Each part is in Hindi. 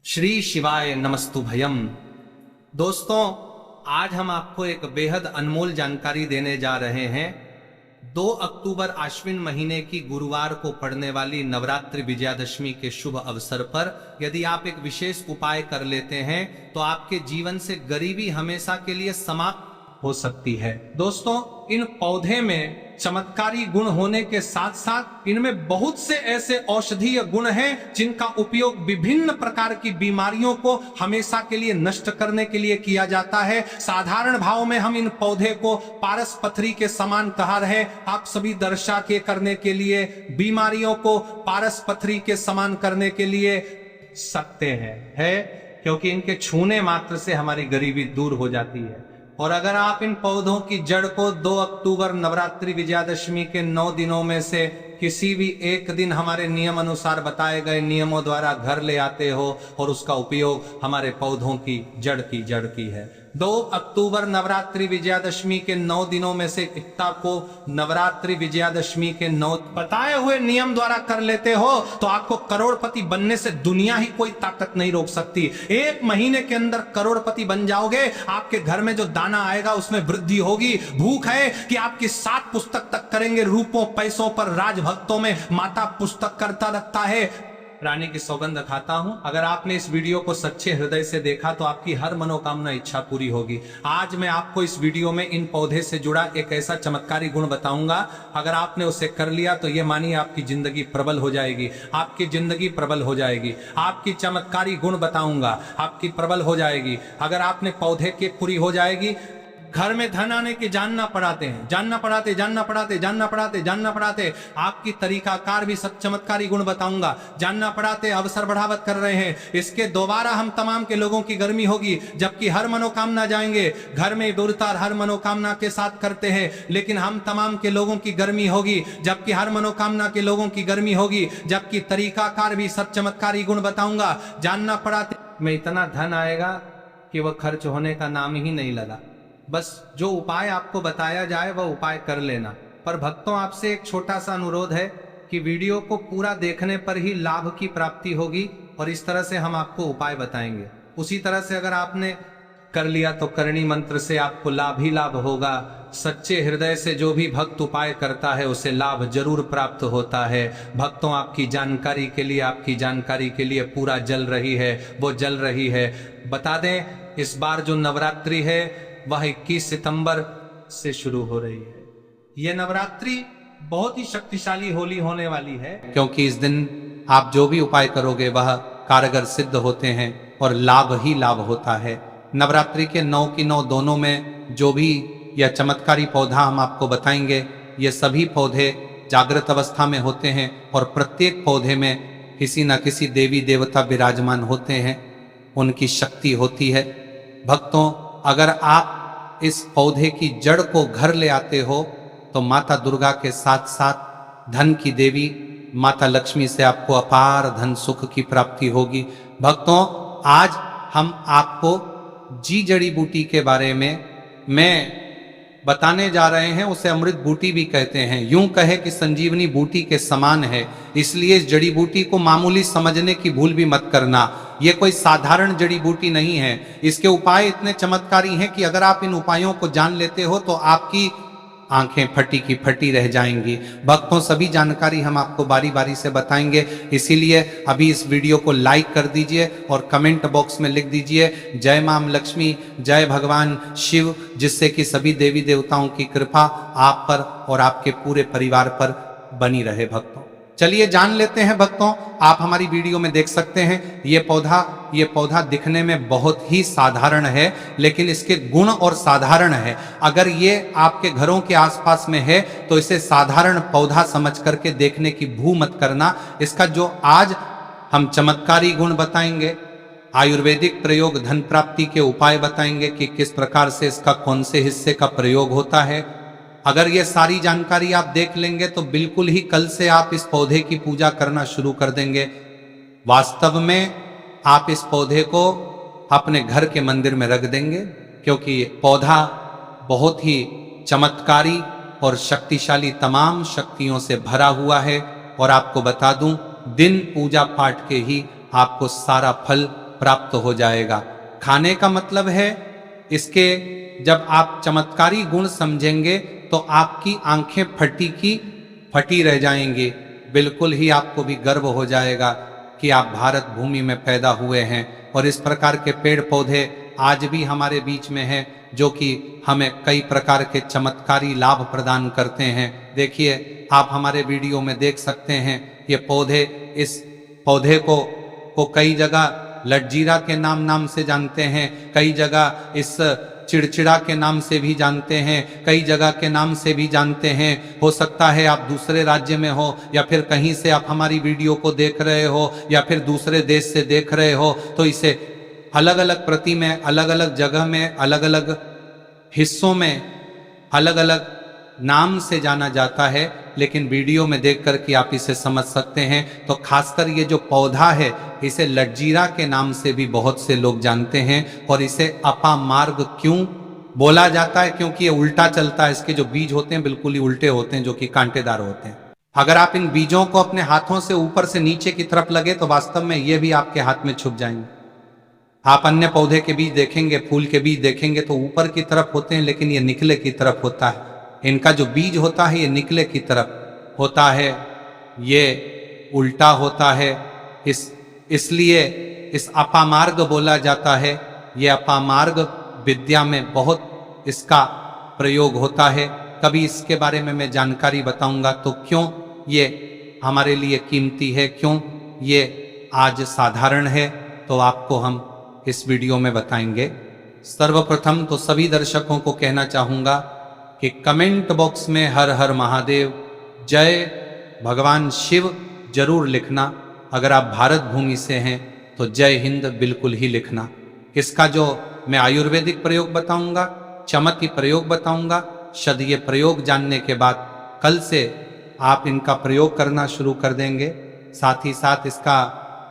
श्री शिवाय नमस्तुभयम। दोस्तों, आज हम आपको एक बेहद अनमोल जानकारी देने जा रहे हैं। 2 अक्टूबर आश्विन महीने की गुरुवार को पड़ने वाली नवरात्रि विजयादशमी के शुभ अवसर पर यदि आप एक विशेष उपाय कर लेते हैं तो आपके जीवन से गरीबी हमेशा के लिए समाप्त हो सकती है। दोस्तों, इन पौधे में चमत्कारी गुण होने के साथ साथ इनमें बहुत से ऐसे औषधीय गुण हैं जिनका उपयोग विभिन्न प्रकार की बीमारियों को हमेशा के लिए नष्ट करने के लिए किया जाता है। साधारण भाव में हम इन पौधे को पारस पथरी के समान कहा रहे आप सभी दर्शा के करने के लिए बीमारियों को पारस पथरी के समान करने के लिए सकते हैं क्योंकि इनके छूने मात्र से हमारी गरीबी दूर हो जाती है। और अगर आप इन पौधों की जड़ को 2 अक्टूबर नवरात्रि विजयादशमी के 9 दिनों में से किसी भी एक दिन हमारे नियम अनुसार बताए गए नियमों द्वारा घर ले आते हो और उसका उपयोग हमारे पौधों की जड़ की है। 2 अक्टूबर नवरात्रि विजयादशमी के 9 दिनों में से इकता को नवरात्रि विजयादशमी के 9 बताए हुए नियम द्वारा कर लेते हो तो आपको करोड़पति बनने से दुनिया ही कोई ताकत नहीं रोक सकती। 1 महीने के अंदर करोड़पति बन जाओगे। आपके घर में जो दाना आएगा उसमें वृद्धि होगी। भूख है कि आपकी 7 पुस्तक तक करेंगे, रूपों पैसों पर राज भक्तों में माता पुस्तक करता लगता है। रानी की सौगंध खाता हूं, अगर आपने इस वीडियो को सच्चे हृदय से देखा तो आपकी हर मनोकामना इच्छा पूरी होगी। आज मैं आपको इस वीडियो में इन पौधे से जुड़ा एक ऐसा चमत्कारी गुण बताऊंगा, अगर आपने उसे कर लिया तो ये मानिए आपकी जिंदगी प्रबल हो जाएगी। आपकी जिंदगी प्रबल हो जाएगी। आपकी चमत्कारी गुण बताऊंगा, आपकी प्रबल हो जाएगी। अगर आपने पौधे की पूरी हो जाएगी। घर में धन आने के जानना पड़ाते आपकी तरीकाकार भी सब चमत्कारी गुण बताऊंगा। जानना पड़ाते अवसर बढ़ावत कर रहे हैं। इसके दोबारा हम तमाम के लोगों की गर्मी होगी जबकि हर मनोकामना जाएंगे। घर में दुर्तार हर मनोकामना के साथ करते हैं, लेकिन हम तमाम के लोगों की गर्मी होगी जबकि हर मनोकामना के लोगों की गर्मी होगी, जबकि तरीकाकार भी सब चमत्कारी गुण बताऊंगा। जानना पड़ाते में इतना धन आएगा कि वह खर्च होने का नाम ही नहीं लगा। बस जो उपाय आपको बताया जाए वह उपाय कर लेना। पर भक्तों, आपसे एक छोटा सा अनुरोध है कि वीडियो को पूरा देखने पर ही लाभ की प्राप्ति होगी और इस तरह से हम आपको उपाय बताएंगे। उसी तरह से अगर आपने कर लिया तो करणी मंत्र से आपको लाभ ही लाभ होगा। सच्चे हृदय से जो भी भक्त उपाय करता है उसे लाभ जरूर प्राप्त होता है। भक्तों, आपकी जानकारी के लिए पूरा जल रही है, वो जल रही है। बता दें, इस बार जो नवरात्रि है वह 21 सितंबर से शुरू हो रही है। यह नवरात्रि बहुत ही शक्तिशाली होली होने वाली है, क्योंकि इस दिन आप जो भी उपाय करोगे वह कारगर सिद्ध होते हैं और लाभ ही लाभ होता है। नवरात्रि के 9 की 9 दोनों में जो भी यह चमत्कारी पौधा हम आपको बताएंगे, ये सभी पौधे जागृत अवस्था में होते हैं और प्रत्येक पौधे में किसी न किसी देवी देवता विराजमान होते हैं, उनकी शक्ति होती है। भक्तों, अगर आप इस पौधे की जड़ को घर ले आते हो तो माता दुर्गा के साथ साथ धन की देवी माता लक्ष्मी से आपको अपार धन सुख की प्राप्ति होगी। भक्तों, आज हम आपको जी जड़ी बूटी के बारे में बताने जा रहे हैं। उसे अमृत बूटी भी कहते हैं। यूं कहे कि संजीवनी बूटी के समान है, इसलिए इस जड़ी बूटी को मामूली समझने की भूल भी मत करना। यह कोई साधारण जड़ी बूटी नहीं है। इसके उपाय इतने चमत्कारी हैं कि अगर आप इन उपायों को जान लेते हो तो आपकी आंखें फटी की फटी रह जाएंगी। भक्तों, सभी जानकारी हम आपको बारी बारी से बताएंगे, इसीलिए अभी इस वीडियो को लाइक कर दीजिए और कमेंट बॉक्स में लिख दीजिए जय मां लक्ष्मी, जय भगवान शिव, जिससे कि सभी देवी देवताओं की कृपा आप पर और आपके पूरे परिवार पर बनी रहे। भक्तों, चलिए जान लेते हैं। भक्तों, आप हमारी वीडियो में देख सकते हैं ये पौधा दिखने में बहुत ही साधारण है, लेकिन इसके गुण और साधारण है। अगर ये आपके घरों के आसपास में है तो इसे साधारण पौधा समझ करके देखने की भूल मत करना। इसका जो आज हम चमत्कारी गुण बताएंगे, आयुर्वेदिक प्रयोग, धन प्राप्ति के उपाय बताएंगे कि किस प्रकार से इसका कौन से हिस्से का प्रयोग होता है। अगर ये सारी जानकारी आप देख लेंगे तो बिल्कुल ही कल से आप इस पौधे की पूजा करना शुरू कर देंगे। वास्तव में आप इस पौधे को अपने घर के मंदिर में रख देंगे, क्योंकि ये पौधा बहुत ही चमत्कारी और शक्तिशाली तमाम शक्तियों से भरा हुआ है। और आपको बता दूं, दिन पूजा पाठ के ही आपको सारा फल प्राप्त हो जाएगा। खाने का मतलब है इसके जब आप चमत्कारी गुण समझेंगे तो आपकी आंखें फटी की फटी रह जाएंगी। बिल्कुल ही आपको भी गर्व हो जाएगा कि आप भारत भूमि में पैदा हुए हैं और इस प्रकार के पेड़ पौधे आज भी हमारे बीच में हैं जो कि हमें कई प्रकार के चमत्कारी लाभ प्रदान करते हैं। देखिए, आप हमारे वीडियो में देख सकते हैं ये पौधे, इस पौधे को कई जगह लटजीरा के नाम से जानते हैं, कई जगह इस चिड़चिड़ा के नाम से भी जानते हैं, कई जगह के नाम से भी जानते हैं। हो सकता है आप दूसरे राज्य में हो या फिर कहीं से आप हमारी वीडियो को देख रहे हो या फिर दूसरे देश से देख रहे हो, तो इसे अलग अलग प्रति में, अलग अलग जगह में, अलग अलग हिस्सों में अलग अलग नाम से जाना जाता है, लेकिन वीडियो में देख कर के आप इसे समझ सकते हैं। तो खासकर ये जो पौधा है इसे लटजीरा के नाम से भी बहुत से लोग जानते हैं और इसे अपामार्ग क्यों बोला जाता है, क्योंकि ये उल्टा चलता है। इसके जो बीज होते हैं बिल्कुल ही उल्टे होते हैं, जो कि कांटेदार होते हैं। अगर आप इन बीजों को अपने हाथों से ऊपर से नीचे की तरफ लगे तो वास्तव में ये भी आपके हाथ में छुप जाएंगे। आप अन्य पौधे के बीज देखेंगे, फूल के बीज देखेंगे तो ऊपर की तरफ होते हैं, लेकिन ये निकले की तरफ होता है। इनका जो बीज होता है ये निकले की तरफ होता है, ये उल्टा होता है। इसलिए इस अपामार्ग बोला जाता है। ये अपामार्ग विद्या में बहुत इसका प्रयोग होता है। कभी इसके बारे में मैं जानकारी बताऊंगा तो क्यों ये हमारे लिए कीमती है, क्यों ये आज साधारण है, तो आपको हम इस वीडियो में बताएंगे। सर्वप्रथम तो सभी दर्शकों को कहना चाहूंगा कि कमेंट बॉक्स में हर हर महादेव, जय भगवान शिव जरूर लिखना। अगर आप भारत भूमि से हैं तो जय हिंद बिल्कुल ही लिखना। इसका जो मैं आयुर्वेदिक प्रयोग बताऊंगा, चमत्की प्रयोग बताऊंगा, शदीय प्रयोग जानने के बाद कल से आप इनका प्रयोग करना शुरू कर देंगे। साथ ही साथ इसका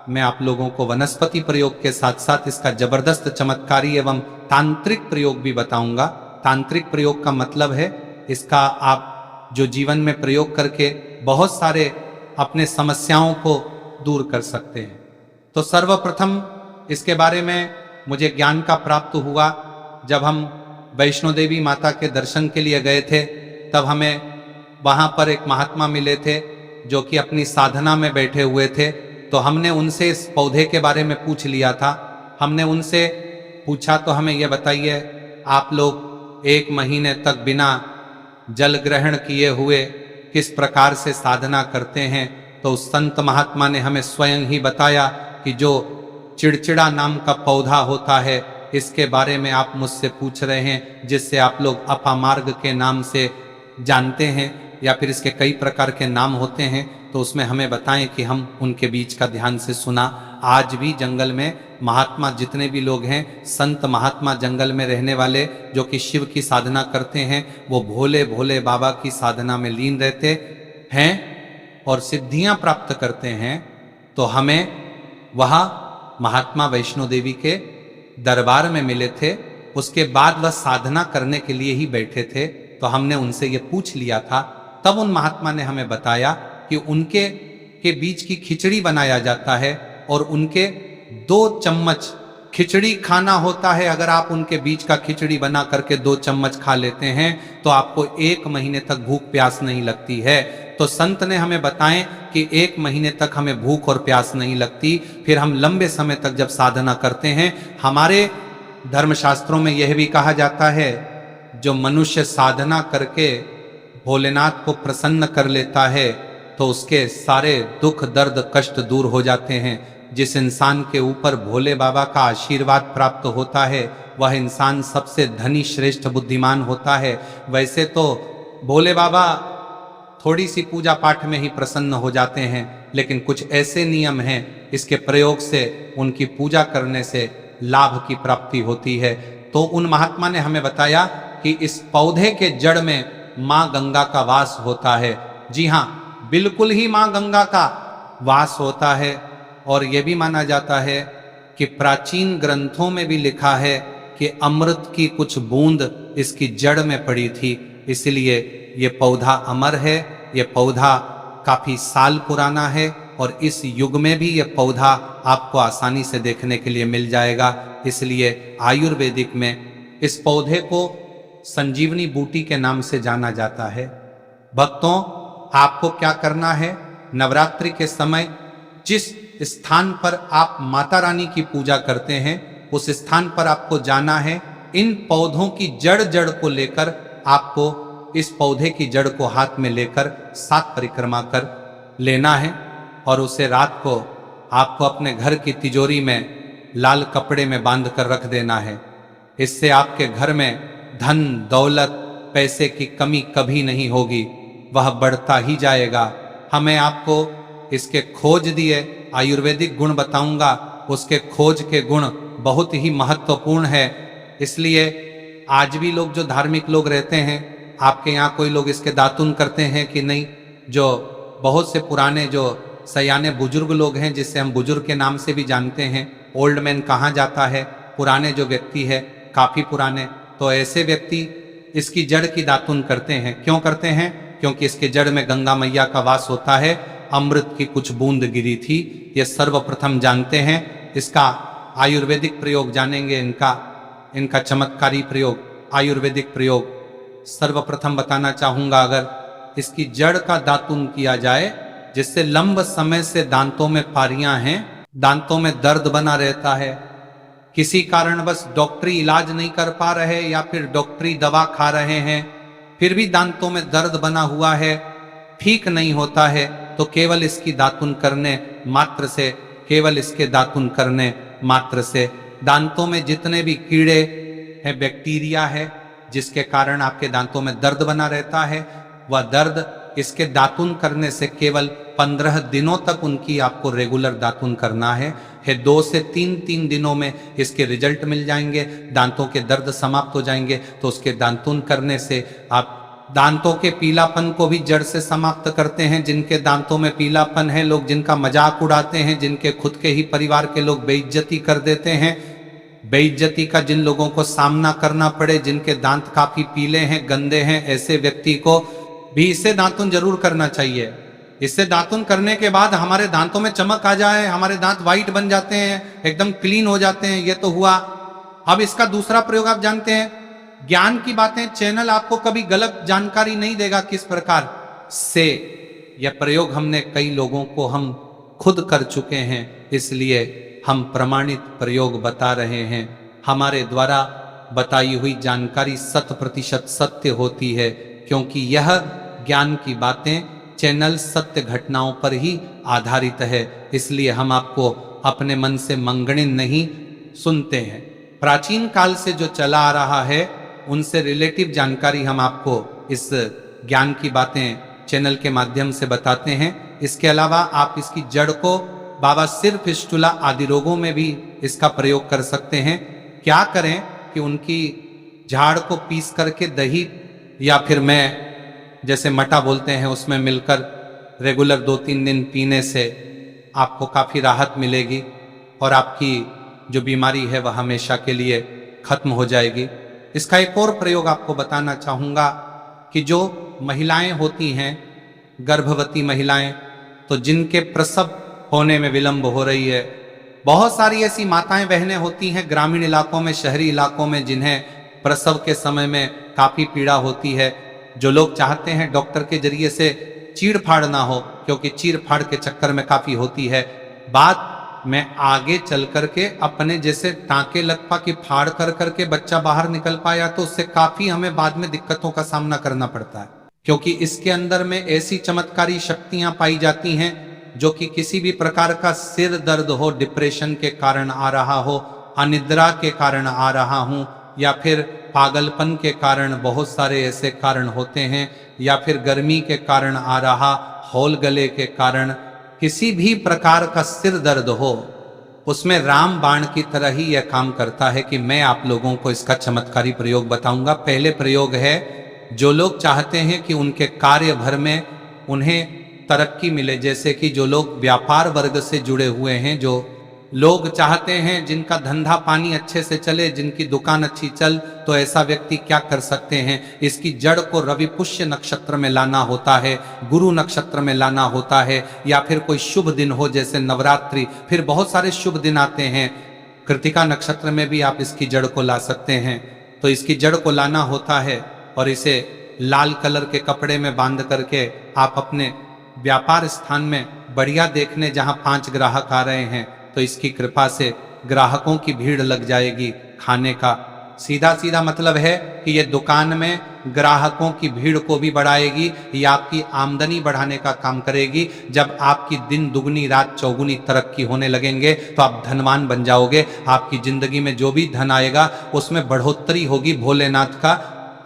मैं आप लोगों को वनस्पति प्रयोग के साथ साथ इसका जबरदस्त चमत्कारी एवं तांत्रिक प्रयोग भी बताऊंगा। तांत्रिक प्रयोग का मतलब है इसका आप जो जीवन में प्रयोग करके बहुत सारे अपने समस्याओं को दूर कर सकते हैं। तो सर्वप्रथम इसके बारे में मुझे ज्ञान का प्राप्त हुआ जब हम वैष्णो देवी माता के दर्शन के लिए गए थे। तब हमें वहाँ पर एक महात्मा मिले थे जो कि अपनी साधना में बैठे हुए थे। तो हमने उनसे इस पौधे के बारे में पूछ लिया था। हमने उनसे पूछा तो हमें यह बताइए, आप लोग 1 महीने तक बिना जल ग्रहण किए हुए किस प्रकार से साधना करते हैं? तो उस संत महात्मा ने हमें स्वयं ही बताया कि जो चिड़चिड़ा नाम का पौधा होता है इसके बारे में आप मुझसे पूछ रहे हैं, जिससे आप लोग अपामार्ग के नाम से जानते हैं या फिर इसके कई प्रकार के नाम होते हैं। तो उसमें हमें बताएं कि हम उनके बीच का ध्यान से सुना। आज भी जंगल में महात्मा जितने भी लोग हैं, संत महात्मा जंगल में रहने वाले जो कि शिव की साधना करते हैं, वो भोले भोले बाबा की साधना में लीन रहते हैं और सिद्धियां प्राप्त करते हैं। तो हमें वह महात्मा वैष्णो देवी के दरबार में मिले थे। उसके बाद वह साधना करने के लिए ही बैठे थे। तो हमने उनसे ये पूछ लिया था। तब उन महात्मा ने हमें बताया कि उनके बीच की खिचड़ी बनाया जाता है और उनके 2 चम्मच खिचड़ी खाना होता है। अगर आप उनके बीच का खिचड़ी बना करके 2 चम्मच खा लेते हैं तो आपको 1 महीने तक भूख प्यास नहीं लगती है। तो संत ने हमें बताएं कि 1 महीने तक हमें भूख और प्यास नहीं लगती। फिर हम लंबे समय तक जब साधना करते हैं, हमारे धर्मशास्त्रों में यह भी कहा जाता है, जो मनुष्य साधना करके भोलेनाथ को प्रसन्न कर लेता है तो उसके सारे दुख दर्द कष्ट दूर हो जाते हैं। जिस इंसान के ऊपर भोले बाबा का आशीर्वाद प्राप्त होता है वह इंसान सबसे धनी श्रेष्ठ बुद्धिमान होता है। वैसे तो भोले बाबा थोड़ी सी पूजा पाठ में ही प्रसन्न हो जाते हैं, लेकिन कुछ ऐसे नियम हैं इसके प्रयोग से उनकी पूजा करने से लाभ की प्राप्ति होती है। तो उन महात्मा ने हमें बताया कि इस पौधे के जड़ में माँ गंगा का वास होता है। जी हाँ, बिल्कुल ही माँ गंगा का वास होता है। और यह भी माना जाता है कि प्राचीन ग्रंथों में भी लिखा है कि अमृत की कुछ बूंद इसकी जड़ में पड़ी थी, इसलिए ये पौधा अमर है। ये पौधा काफी साल पुराना है। और इस युग में भी यह पौधा आपको आसानी से देखने के लिए मिल जाएगा। इसलिए आयुर्वेदिक में इस पौधे को संजीवनी बूटी के नाम से जाना जाता है। भक्तों, आपको क्या करना है, नवरात्रि के समय जिस स्थान पर आप माता रानी की पूजा करते हैं उस स्थान पर आपको जाना है। इन पौधों की जड़ को लेकर आपको इस पौधे की जड़ को हाथ में लेकर 7 परिक्रमा कर लेना है और उसे रात को आपको अपने घर की तिजोरी में लाल कपड़े में बांध कर रख देना है। इससे आपके घर में धन दौलत पैसे की कमी कभी नहीं होगी, वह बढ़ता ही जाएगा। हमें आपको इसके खोज दिए आयुर्वेदिक गुण बताऊंगा, उसके खोज के गुण बहुत ही महत्वपूर्ण है। इसलिए आज भी लोग जो धार्मिक लोग रहते हैं, आपके यहाँ कोई लोग इसके दातुन करते हैं कि नहीं? जो बहुत से पुराने जो सयाने बुजुर्ग लोग हैं, जिससे हम बुजुर्ग के नाम से भी जानते हैं, ओल्ड मैन कहा जाता है, पुराने जो व्यक्ति है काफी पुराने, तो ऐसे व्यक्ति इसकी जड़ की दातुन करते हैं। क्यों करते हैं? क्योंकि इसके जड़ में गंगा मैया का वास होता है, अमृत की कुछ बूंद गिरी थी, ये सर्वप्रथम जानते हैं। इसका आयुर्वेदिक प्रयोग जानेंगे, इनका चमत्कारी प्रयोग, आयुर्वेदिक प्रयोग सर्वप्रथम बताना चाहूंगा। अगर इसकी जड़ का दातुन किया जाए, जिससे लंब समय से दांतों में पारियां हैं, दांतों में दर्द बना रहता है, किसी कारणवश डॉक्टरी इलाज नहीं कर पा रहे या फिर डॉक्टरी दवा खा रहे हैं, फिर भी दांतों में दर्द बना हुआ है, ठीक नहीं होता है, तो केवल इसकी दातुन करने मात्र से, केवल इसके दातुन करने मात्र से दांतों में जितने भी कीड़े हैं, बैक्टीरिया है, जिसके कारण आपके दांतों में दर्द बना रहता है, वह दर्द इसके दातुन करने से केवल 15 दिनों तक उनकी आपको रेगुलर दातुन करना है। 2 से 3 दिनों में इसके रिजल्ट मिल जाएंगे, दांतों के दर्द समाप्त हो जाएंगे। तो उसके दातुन करने से आप दांतों के पीलापन को भी जड़ से समाप्त करते हैं। जिनके दांतों में पीलापन है, लोग जिनका मजाक उड़ाते हैं, जिनके खुद के ही परिवार के लोग बेइज्जती कर देते हैं, बेइज्जती का जिन लोगों को सामना करना पड़े, जिनके दांत काफी पीले हैं, गंदे हैं, ऐसे व्यक्ति को भी इससे दातुन जरूर करना चाहिए। इससे दातुन करने के बाद हमारे दांतों में चमक आ जाए, हमारे दांत वाइट बन जाते हैं, एकदम क्लीन हो जाते हैं। ये तो हुआ। अब इसका दूसरा प्रयोग आप जानते हैं, ज्ञान की बातें चैनल आपको कभी गलत जानकारी नहीं देगा किस प्रकार से। यह प्रयोग हमने कई लोगों को हम खुद कर चुके हैं, इसलिए हम प्रमाणित प्रयोग बता रहे हैं। हमारे द्वारा बताई हुई जानकारी 100% सत्य होती है, क्योंकि यह ज्ञान की बातें चैनल सत्य घटनाओं पर ही आधारित है। इसलिए हम आपको अपने मन से मंगणिन नहीं सुनते हैं। प्राचीन काल से जो चला आ रहा है उनसे रिलेटिव जानकारी हम आपको इस ज्ञान की बातें चैनल के माध्यम से बताते हैं। इसके अलावा आप इसकी जड़ को बाबा सिर फिस्टुला आदि रोगों में भी इसका प्रयोग कर सकते हैं। क्या करें कि उनकी झाड़ को पीस करके दही या फिर मैं जैसे मटा बोलते हैं उसमें मिलकर रेगुलर 2-3 दिन पीने से आपको काफ़ी राहत मिलेगी और आपकी जो बीमारी है वह हमेशा के लिए खत्म हो जाएगी। इसका एक और प्रयोग आपको बताना चाहूँगा कि जो महिलाएं होती हैं, गर्भवती महिलाएं, तो जिनके प्रसव होने में विलंब हो रही है, बहुत सारी ऐसी माताएं बहनें होती हैं ग्रामीण इलाकों में, शहरी इलाकों में, जिन्हें प्रसव के समय में काफ़ी पीड़ा होती है। जो लोग चाहते हैं डॉक्टर के जरिए से चीड़ फाड़ ना हो, क्योंकि चीड़ फाड़ के चक्कर में काफ़ी होती है। बात मैं आगे चल करके अपने जैसे टाँके लगपा की फाड़ कर करके बच्चा बाहर निकल पाया तो उससे काफ़ी हमें बाद में दिक्कतों का सामना करना पड़ता है, क्योंकि इसके अंदर में ऐसी चमत्कारी शक्तियाँ पाई जाती हैं जो कि किसी भी प्रकार का सिर दर्द हो, डिप्रेशन के कारण आ रहा हो, अनिद्रा के कारण आ रहा हूँ, या फिर पागलपन के कारण, बहुत सारे ऐसे कारण होते हैं, या फिर गर्मी के कारण आ रहा, हौल गले के कारण, किसी भी प्रकार का सिर दर्द हो, उसमें राम बाण की तरह ही यह काम करता है कि मैं आप लोगों को इसका चमत्कारी प्रयोग बताऊंगा। पहले प्रयोग है, जो लोग चाहते हैं कि उनके कार्य भर में उन्हें तरक्की मिले, जैसे कि जो लोग व्यापार वर्ग से जुड़े हुए हैं, जो लोग चाहते हैं जिनका धंधा पानी अच्छे से चले, जिनकी दुकान अच्छी चल, तो ऐसा व्यक्ति क्या कर सकते हैं? इसकी जड़ को रवि पुष्य नक्षत्र में लाना होता है, गुरु नक्षत्र में लाना होता है, या फिर कोई शुभ दिन हो जैसे नवरात्रि, फिर बहुत सारे शुभ दिन आते हैं। कृतिका नक्षत्र में भी आप इसकी जड़ को ला सकते हैं। तो इसकी जड़ को लाना होता है और इसे लाल कलर के कपड़े में बांध करके आप अपने व्यापार स्थान में बढ़िया देखने, जहां 5 ग्राहक आ रहे हैं तो इसकी कृपा से ग्राहकों की भीड़ लग जाएगी खाने का। सीधा सीधा मतलब है कि ये दुकान में ग्राहकों की भीड़ को भी बढ़ाएगी, ये आपकी आमदनी बढ़ाने का काम करेगी। जब आपकी दिन दुगनी रात चौगुनी तरक्की होने लगेंगे तो आप धनवान बन जाओगे। आपकी जिंदगी में जो भी धन आएगा उसमें बढ़ोतरी होगी। भोलेनाथ का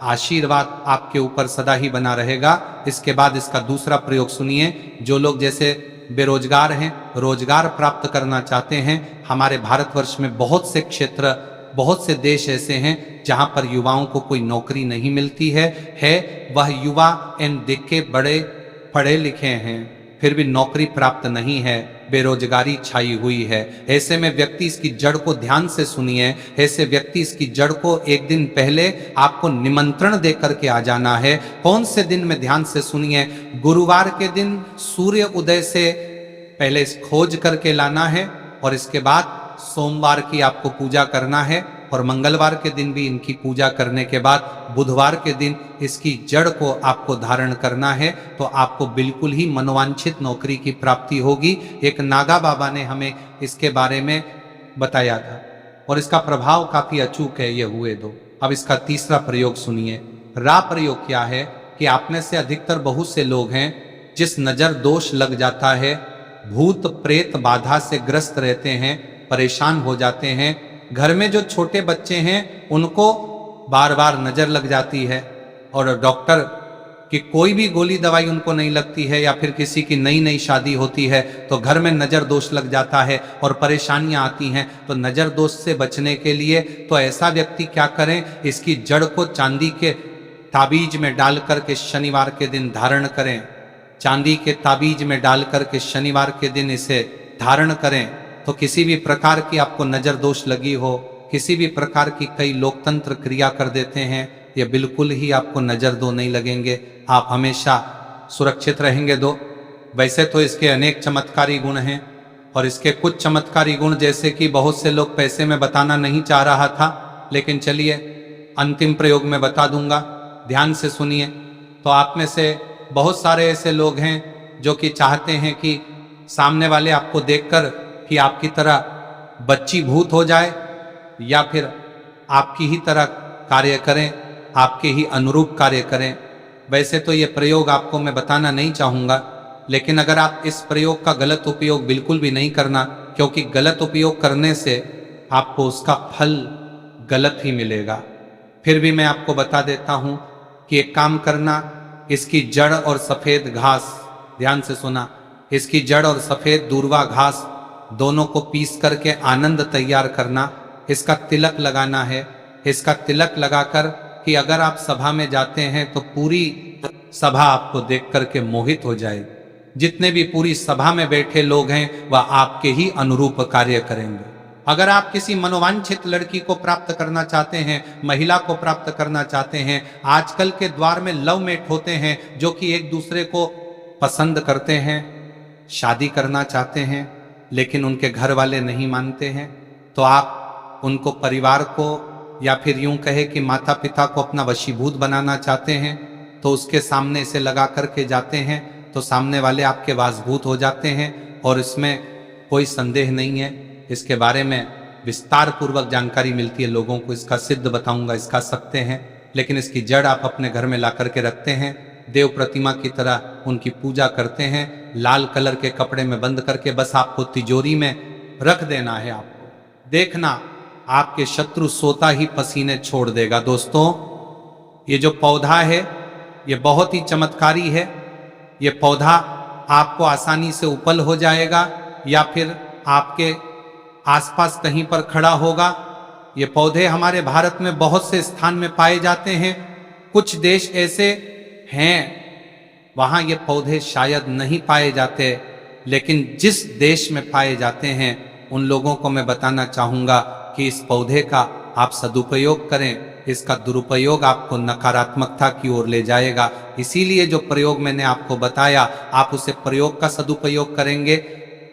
आशीर्वाद आपके ऊपर सदा ही बना रहेगा। इसके बाद इसका दूसरा प्रयोग सुनिए। जो लोग जैसे बेरोजगार हैं, रोजगार प्राप्त करना चाहते हैं, हमारे भारतवर्ष में बहुत से क्षेत्र, बहुत से देश ऐसे हैं जहां पर युवाओं को कोई नौकरी नहीं मिलती है। वह युवा देख के बड़े पढ़े लिखे हैं फिर भी नौकरी प्राप्त नहीं है, बेरोजगारी छाई हुई है। ऐसे में व्यक्ति इसकी जड़ को ध्यान से सुनिए। ऐसे व्यक्ति इसकी जड़ को एक दिन पहले आपको निमंत्रण दे करके आ जाना है। कौन से दिन में? ध्यान से सुनिए। गुरुवार के दिन सूर्य उदय से पहले खोज करके लाना है और इसके बाद सोमवार की आपको पूजा करना है और मंगलवार के दिन भी इनकी पूजा करने के बाद बुधवार के दिन इसकी जड़ को आपको धारण करना है, तो आपको बिल्कुल ही मनोवांछित नौकरी की प्राप्ति होगी। एक नागा बाबा ने हमें इसके बारे में बताया था और इसका प्रभाव काफी अचूक है। ये हुए दो। अब इसका तीसरा प्रयोग सुनिए। रा प्रयोग क्या है कि आप में से अधिकतर बहुत से लोग हैं जिस नजर दोष लग जाता है, भूत प्रेत बाधा से ग्रस्त रहते हैं, परेशान हो जाते हैं। घर में जो छोटे बच्चे हैं उनको बार बार नजर लग जाती है और डॉक्टर की कोई भी गोली दवाई उनको नहीं लगती है, या फिर किसी की नई नई शादी होती है तो घर में नजर दोष लग जाता है और परेशानियां आती हैं। तो नजर दोष से बचने के लिए तो ऐसा व्यक्ति क्या करें? इसकी जड़ को चांदी के ताबीज में डाल करके शनिवार के दिन धारण करें। चांदी के ताबीज में डाल करके शनिवार के दिन इसे धारण करें तो किसी भी प्रकार की आपको नजर दोष लगी हो, किसी भी प्रकार की, कई लोकतंत्र क्रिया कर देते हैं, ये बिल्कुल ही आपको नजर दो नहीं लगेंगे। आप हमेशा सुरक्षित रहेंगे। दो वैसे तो इसके अनेक चमत्कारी गुण हैं और इसके कुछ चमत्कारी गुण जैसे कि बहुत से लोग पैसे में बताना नहीं चाह रहा था, लेकिन चलिए अंतिम प्रयोग में बता दूंगा। ध्यान से सुनिए। तो आप में से बहुत सारे ऐसे लोग हैं जो कि चाहते हैं कि सामने वाले आपको देखकर कि आपकी तरह बच्ची भूत हो जाए या फिर आपकी ही तरह कार्य करें, आपके ही अनुरूप कार्य करें। वैसे तो ये प्रयोग आपको मैं बताना नहीं चाहूँगा, लेकिन अगर आप इस प्रयोग का गलत उपयोग बिल्कुल भी नहीं करना, क्योंकि गलत उपयोग करने से आपको उसका फल गलत ही मिलेगा। फिर भी मैं आपको बता देता हूँ कि एक काम करना, इसकी जड़ और सफ़ेद घास, ध्यान से सुना, इसकी जड़ और सफ़ेद दूर्वा घास दोनों को पीस करके आनंद तैयार करना, इसका तिलक लगाना है। इसका तिलक लगाकर कि अगर आप सभा में जाते हैं तो पूरी सभा आपको देख करके मोहित हो जाए। जितने भी पूरी सभा में बैठे लोग हैं वह आपके ही अनुरूप कार्य करेंगे। अगर आप किसी मनोवांछित लड़की को प्राप्त करना चाहते हैं, महिला को प्राप्त करना चाहते हैं, आजकल के द्वार में लव मेट होते हैं जो कि एक दूसरे को पसंद करते हैं, शादी करना चाहते हैं, लेकिन उनके घर वाले नहीं मानते हैं, तो आप उनको परिवार को या फिर यूं कहे कि माता पिता को अपना वशीभूत बनाना चाहते हैं, तो उसके सामने इसे लगा करके जाते हैं तो सामने वाले आपके वासभूत हो जाते हैं। और इसमें कोई संदेह नहीं है, इसके बारे में विस्तार पूर्वक जानकारी मिलती है लोगों को। इसका सिद्ध बताऊंगा, इसका सत्य है। लेकिन इसकी जड़ आप अपने घर में ला करके रखते हैं, देव प्रतिमा की तरह उनकी पूजा करते हैं, लाल कलर के कपड़े में बंद करके बस आपको तिजोरी में रख देना है। आपको देखना आपके शत्रु सोता ही पसीने छोड़ देगा। दोस्तों, ये जो पौधा है ये बहुत ही चमत्कारी है। ये पौधा आपको आसानी से उपल हो जाएगा या फिर आपके आसपास कहीं पर खड़ा होगा। ये पौधे हमारे भारत में बहुत से स्थान में पाए जाते हैं। कुछ देश ऐसे हैं वहां ये पौधे शायद नहीं पाए जाते, लेकिन जिस देश में पाए जाते हैं उन लोगों को मैं बताना चाहूँगा कि इस पौधे का आप सदुपयोग करें। इसका दुरुपयोग आपको नकारात्मकता की ओर ले जाएगा। इसीलिए जो प्रयोग मैंने आपको बताया, आप उसे प्रयोग का सदुपयोग करेंगे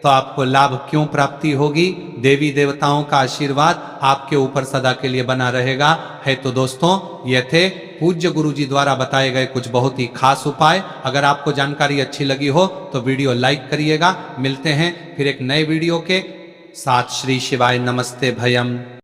तो आपको लाभ क्यों प्राप्ति होगी। देवी देवताओं का आशीर्वाद आपके ऊपर सदा के लिए बना रहेगा। है तो दोस्तों, ये थे पूज्य गुरु जी द्वारा बताए गए कुछ बहुत ही खास उपाय। अगर आपको जानकारी अच्छी लगी हो तो वीडियो लाइक करिएगा। मिलते हैं फिर एक नए वीडियो के साथ। श्री शिवाय नमस्ते भयम।